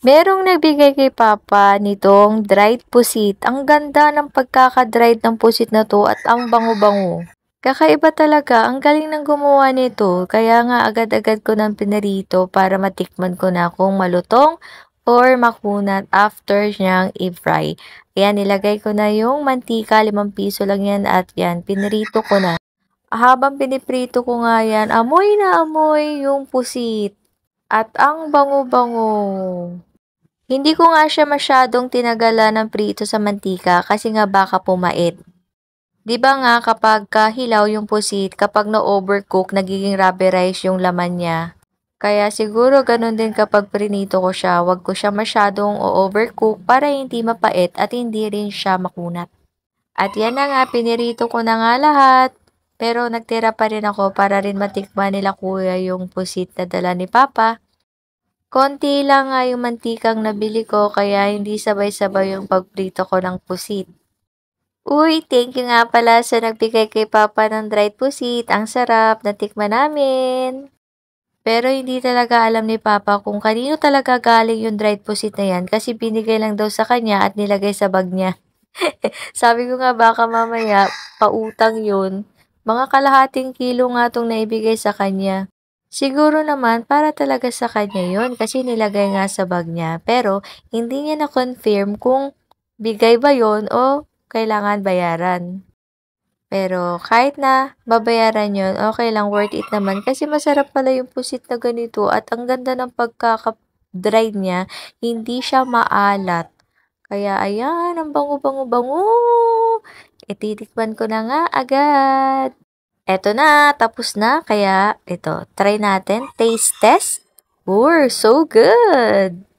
Merong nagbigay kay Papa nitong dried pusit. Ang ganda ng pagkaka-dried ng pusit na 'to at ang bango-bango. Kakaiba talaga, ang galing ng gumawa nito. Kaya nga agad-agad ko ng pinirito para matikman ko na kung malutong or makunat after niyang i-fry. Ayan, nilagay ko na yung mantika, 5 piso lang yan at yan, pinirito ko na. Habang piniprito ko nga yan, amoy na amoy yung pusit at ang bango-bango. Hindi ko nga siya masyadong tinagalan ng prito sa mantika kasi nga baka pumait. 'Di ba nga kapag hilaw yung pusit, kapag na-overcook, nagiging rubberized yung laman niya. Kaya siguro ganun din kapag prinito ko siya, wag ko siya masyadong o-overcook para hindi mapait at hindi rin siya makunat. At yan na nga, pinirito ko na nga lahat. Pero nagtira pa rin ako para rin matikman nila kuya yung pusit na dala ni Papa. Konti lang nga yung mantikang nabili ko kaya hindi sabay-sabay yung pagprito ko ng pusit. Uy, thank you nga pala sa nagbigay kay Papa ng dried pusit. Ang sarap, natikman namin. Pero hindi talaga alam ni Papa kung kanino talaga galing yung dried pusit na yan kasi binigay lang daw sa kanya at nilagay sa bag niya. Sabi ko nga baka mamaya pautang yun. Mga kalahating kilo nga tong naibigay sa kanya. Siguro naman para talaga sa kanya yun kasi nilagay nga sa bag niya. Pero hindi niya na-confirm kung bigay ba yun o kailangan bayaran. Pero kahit na babayaran yun, okay lang, worth it naman kasi masarap pala yung pusit na ganito at ang ganda ng pagkaka-dry niya, hindi siya maalat. Kaya ayan, ang bango-bango-bango. Ititikman ko na nga agad. Eto na, tapos na. Kaya ito, try natin. Taste test. So good!